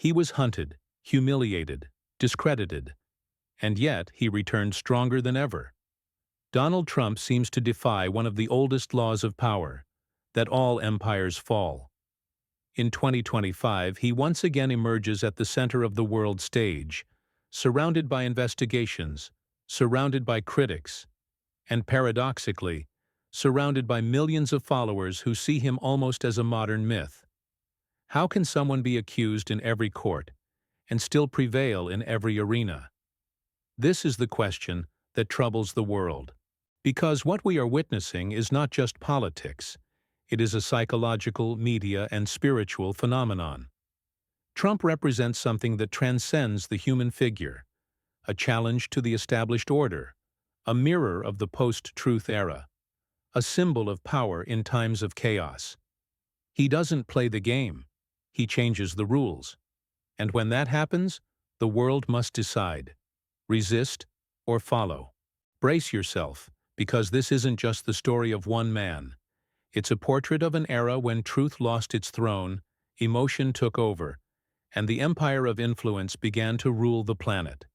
He was hunted, humiliated, discredited, and yet he returned stronger than ever. Donald Trump seems to defy one of the oldest laws of power, that all empires fall. In 2025, he once again emerges at the center of the world stage, surrounded by investigations, surrounded by critics, and paradoxically, surrounded by millions of followers who see him almost as a modern myth. How can someone be accused in every court and still prevail in every arena? This is the question that troubles the world. Because what we are witnessing is not just politics, it is a psychological, media, and spiritual phenomenon. Trump represents something that transcends the human figure, a challenge to the established order, a mirror of the post-truth era, a symbol of power in times of chaos. He doesn't play the game, he changes the rules. And when that happens, the world must decide: resist or follow. Brace yourself, because this isn't just the story of one man. It's a portrait of an era when truth lost its throne, emotion took over, and the empire of influence began to rule the planet.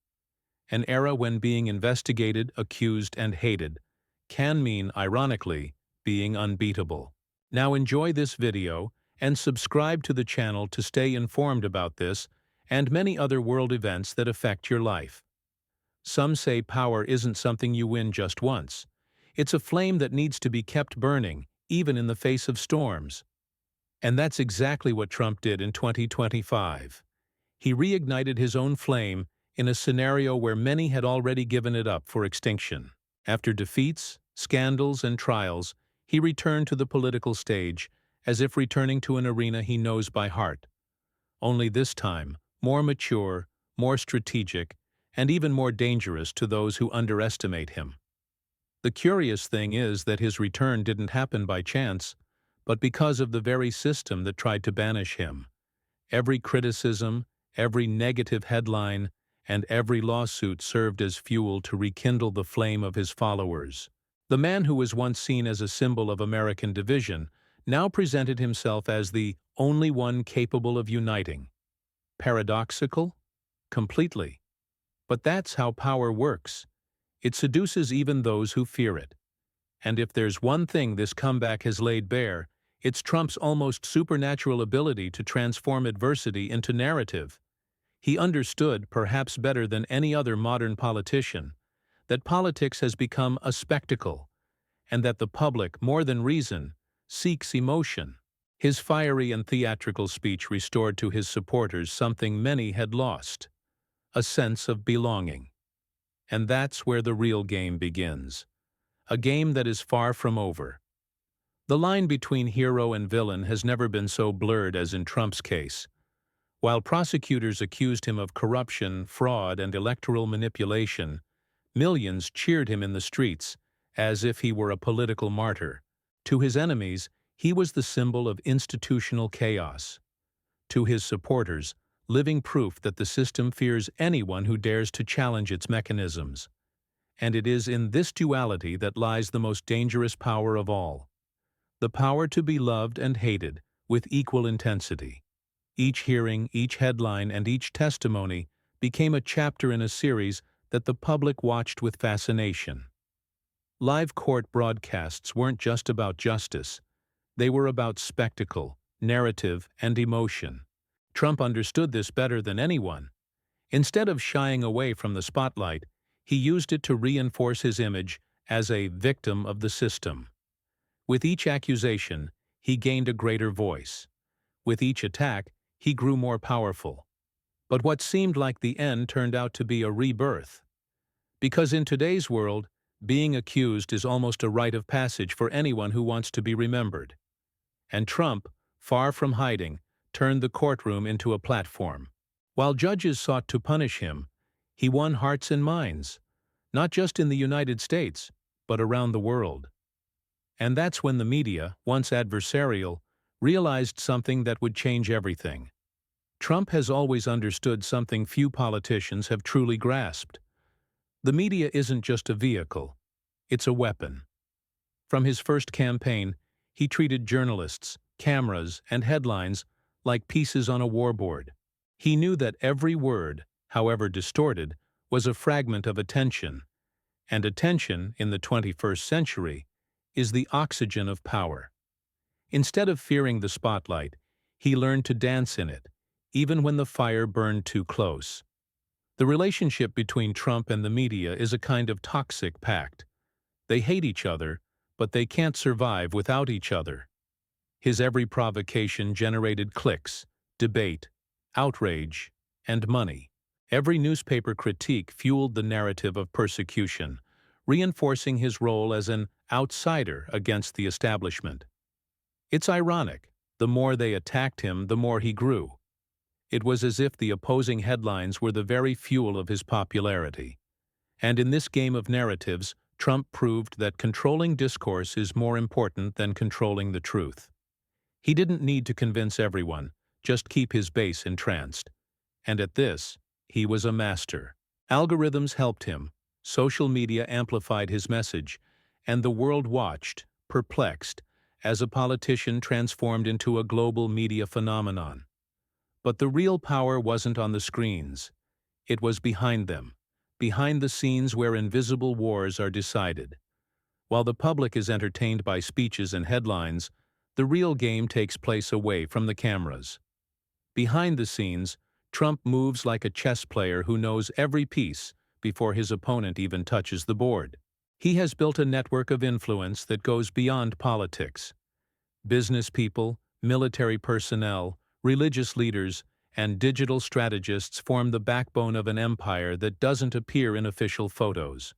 An era when being investigated, accused, and hated can mean, ironically, being unbeatable. Now enjoy this video and subscribe to the channel to stay informed about this and many other world events that affect your life. Some say power isn't something you win just once. It's a flame that needs to be kept burning, even in the face of storms. And that's exactly what Trump did in 2025. He reignited his own flame in a scenario where many had already given it up for extinction. After defeats, scandals, and trials, he returned to the political stage, as if returning to an arena he knows by heart. Only this time, more mature, more strategic, and even more dangerous to those who underestimate him. The curious thing is that his return didn't happen by chance, but because of the very system that tried to banish him. Every criticism, every negative headline, and every lawsuit served as fuel to rekindle the flame of his followers. The man who was once seen as a symbol of American division now presented himself as the only one capable of uniting. Paradoxical? Completely. But that's how power works. It seduces even those who fear it. And if there's one thing this comeback has laid bare, it's Trump's almost supernatural ability to transform adversity into narrative. He understood, perhaps better than any other modern politician, that politics has become a spectacle, and that the public, more than reason, seeks emotion. His fiery and theatrical speech restored to his supporters something many had lost: a sense of belonging. And that's where the real game begins. A game that is far from over. The line between hero and villain has never been so blurred as in Trump's case. While prosecutors accused him of corruption, fraud, and electoral manipulation, millions cheered him in the streets, as if he were a political martyr. To his enemies, he was the symbol of institutional chaos. To his supporters, living proof that the system fears anyone who dares to challenge its mechanisms. And it is in this duality that lies the most dangerous power of all: the power to be loved and hated with equal intensity. Each hearing, each headline, and each testimony became a chapter in a series that the public watched with fascination. Live court broadcasts weren't just about justice. They were about spectacle, narrative, and emotion. Trump understood this better than anyone. Instead of shying away from the spotlight, he used it to reinforce his image as a victim of the system. With each accusation, he gained a greater voice. With each attack, he grew more powerful. But what seemed like the end turned out to be a rebirth. Because in today's world, being accused is almost a rite of passage for anyone who wants to be remembered. And Trump, far from hiding, turned the courtroom into a platform. While judges sought to punish him, he won hearts and minds, not just in the United States, but around the world. And that's when the media, once adversarial, realized something that would change everything. Trump has always understood something few politicians have truly grasped. The media isn't just a vehicle, it's a weapon. From his first campaign, he treated journalists, cameras, and headlines like pieces on a warboard. He knew that every word, however distorted, was a fragment of attention, and attention, in the 21st century, is the oxygen of power. Instead of fearing the spotlight, he learned to dance in it, even when the fire burned too close. The relationship between Trump and the media is a kind of toxic pact. They hate each other, but they can't survive without each other. His every provocation generated clicks, debate, outrage, and money. Every newspaper critique fueled the narrative of persecution, reinforcing his role as an outsider against the establishment. It's ironic. The more they attacked him, the more he grew. It was as if the opposing headlines were the very fuel of his popularity. And in this game of narratives, Trump proved that controlling discourse is more important than controlling the truth. He didn't need to convince everyone, just keep his base entranced. And at this, he was a master. Algorithms helped him, social media amplified his message, and the world watched, perplexed, as a politician transformed into a global media phenomenon. But the real power wasn't on the screens. It was behind them, behind the scenes where invisible wars are decided. While the public is entertained by speeches and headlines, the real game takes place away from the cameras. Behind the scenes, Trump moves like a chess player who knows every piece before his opponent even touches the board. He has built a network of influence that goes beyond politics. Business people, military personnel, religious leaders, and digital strategists form the backbone of an empire that doesn't appear in official photos.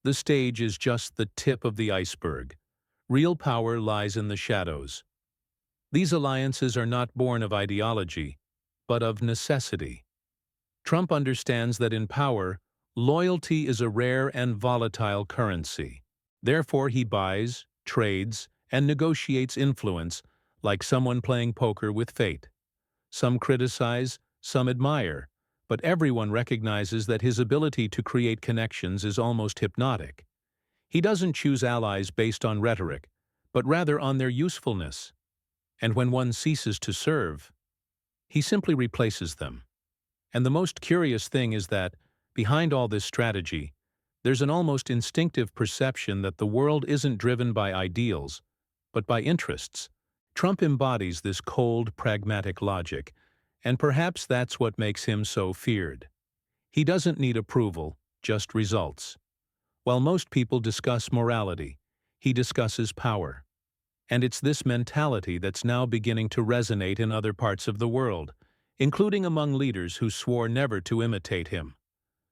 The stage is just the tip of the iceberg. Real power lies in the shadows. These alliances are not born of ideology, but of necessity. Trump understands that in power, loyalty is a rare and volatile currency. Therefore, he buys, trades, and negotiates influence like someone playing poker with fate. Some criticize, some admire, but everyone recognizes that his ability to create connections is almost hypnotic. He doesn't choose allies based on rhetoric, but rather on their usefulness. And when one ceases to serve, he simply replaces them. And the most curious thing is that, behind all this strategy, there's an almost instinctive perception that the world isn't driven by ideals, but by interests. Trump embodies this cold, pragmatic logic, and perhaps that's what makes him so feared. He doesn't need approval, just results. While most people discuss morality, he discusses power. And it's this mentality that's now beginning to resonate in other parts of the world, including among leaders who swore never to imitate him.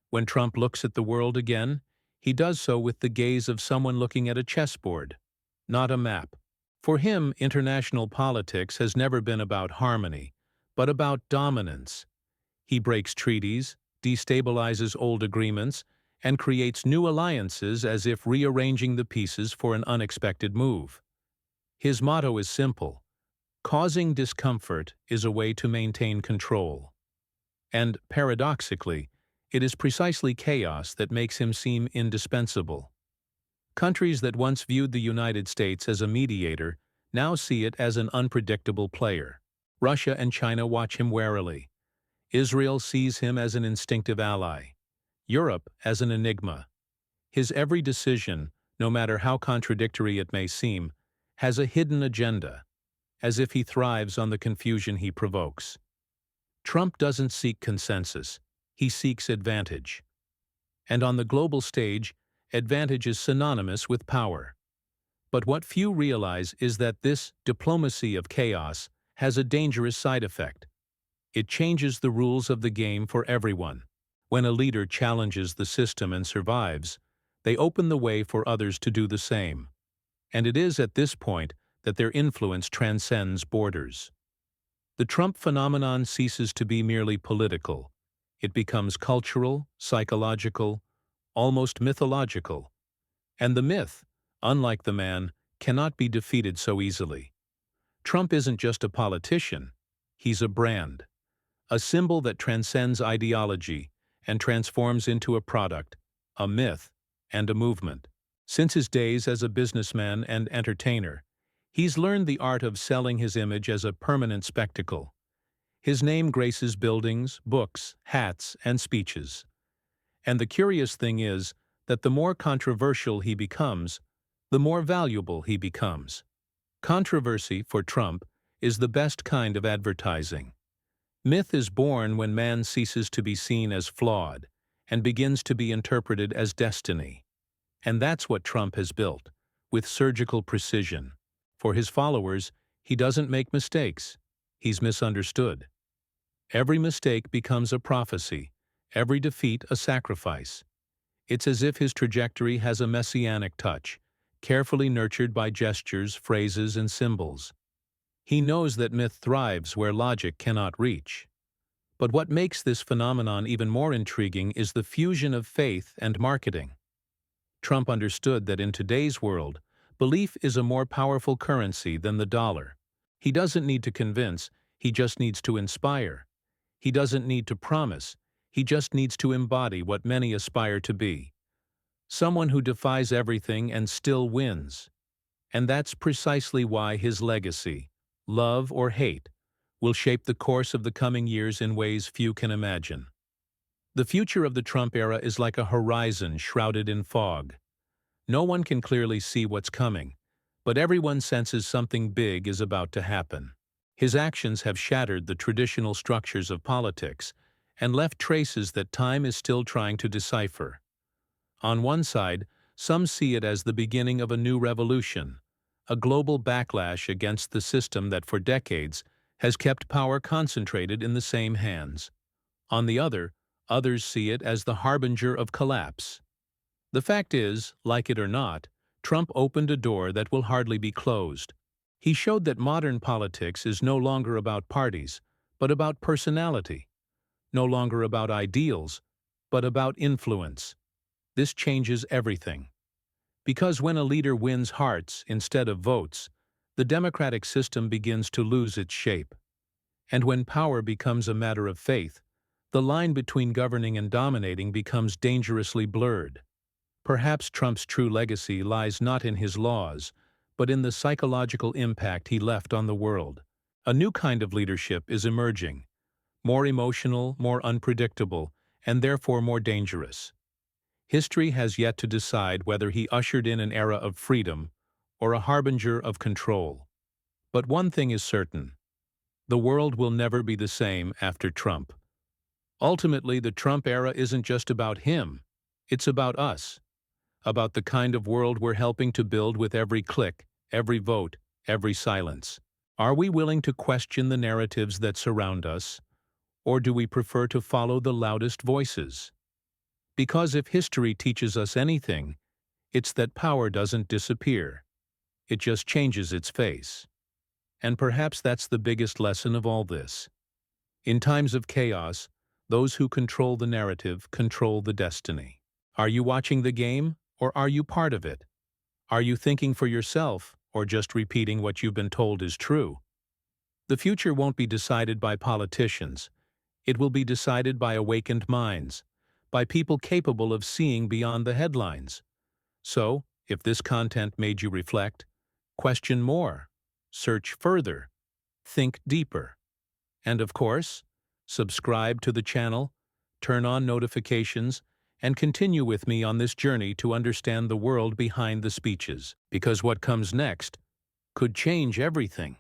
When Trump looks at the world again, he does so with the gaze of someone looking at a chessboard, not a map. For him, international politics has never been about harmony, but about dominance. He breaks treaties, destabilizes old agreements, and creates new alliances as if rearranging the pieces for an unexpected move. His motto is simple: causing discomfort is a way to maintain control. And, paradoxically, it is precisely chaos that makes him seem indispensable. Countries that once viewed the United States as a mediator now see it as an unpredictable player. Russia and China watch him warily. Israel sees him as an instinctive ally. Europe as an enigma. His every decision, no matter how contradictory it may seem, has a hidden agenda, as if he thrives on the confusion he provokes. Trump doesn't seek consensus, he seeks advantage. And on the global stage, advantage is synonymous with power. But what few realize is that this diplomacy of chaos has a dangerous side effect. It changes the rules of the game for everyone. When a leader challenges the system and survives, they open the way for others to do the same. And it is at this point that their influence transcends borders. The Trump phenomenon ceases to be merely political. It becomes cultural, psychological, almost mythological. And the myth, unlike the man, cannot be defeated so easily. Trump isn't just a politician, he's a brand, a symbol that transcends ideology and transforms into a product, a myth, and a movement. Since his days as a businessman and entertainer, he's learned the art of selling his image as a permanent spectacle. His name graces buildings, books, hats, and speeches. And the curious thing is that the more controversial he becomes, the more valuable he becomes. Controversy, for Trump, is the best kind of advertising. Myth is born when man ceases to be seen as flawed and begins to be interpreted as destiny. And that's what Trump has built, with surgical precision. For his followers, he doesn't make mistakes. He's misunderstood. Every mistake becomes a prophecy, every defeat a sacrifice. It's as if his trajectory has a messianic touch, carefully nurtured by gestures, phrases, and symbols. He knows that myth thrives where logic cannot reach. But what makes this phenomenon even more intriguing is the fusion of faith and marketing. Trump understood that in today's world, belief is a more powerful currency than the dollar. He doesn't need to convince, he just needs to inspire. He doesn't need to promise, he just needs to embody what many aspire to be. Someone who defies everything and still wins. And that's precisely why his legacy, love or hate, will shape the course of the coming years in ways few can imagine. The future of the Trump era is like a horizon shrouded in fog. No one can clearly see what's coming, but everyone senses something big is about to happen. His actions have shattered the traditional structures of politics and left traces that time is still trying to decipher. On one side, some see it as the beginning of a new revolution, a global backlash against the system that for decades has kept power concentrated in the same hands. On the other, others see it as the harbinger of collapse. The fact is, like it or not, Trump opened a door that will hardly be closed. He showed that modern politics is no longer about parties, but about personality. No longer about ideals, but about influence. This changes everything. Because when a leader wins hearts instead of votes, the democratic system begins to lose its shape. And when power becomes a matter of faith, the line between governing and dominating becomes dangerously blurred. Perhaps Trump's true legacy lies not in his laws, but in the psychological impact he left on the world. A new kind of leadership is emerging, more emotional, more unpredictable, and therefore more dangerous. History has yet to decide whether he ushered in an era of freedom or a harbinger of control. But one thing is certain: the world will never be the same after Trump. Ultimately, the Trump era isn't just about him, it's about us. About the kind of world we're helping to build with every click, every vote, every silence. Are we willing to question the narratives that surround us, or do we prefer to follow the loudest voices? Because if history teaches us anything, it's that power doesn't disappear. It just changes its face. And perhaps that's the biggest lesson of all this. In times of chaos, those who control the narrative control the destiny. Are you watching the game? Or are you part of it? Are you thinking for yourself, or just repeating what you've been told is true? The future won't be decided by politicians. It will be decided by awakened minds, by people capable of seeing beyond the headlines. So, if this content made you reflect, question more, search further, think deeper. And of course, subscribe to the channel, turn on notifications, and continue with me on this journey to understand the world behind the speeches, because what comes next could change everything.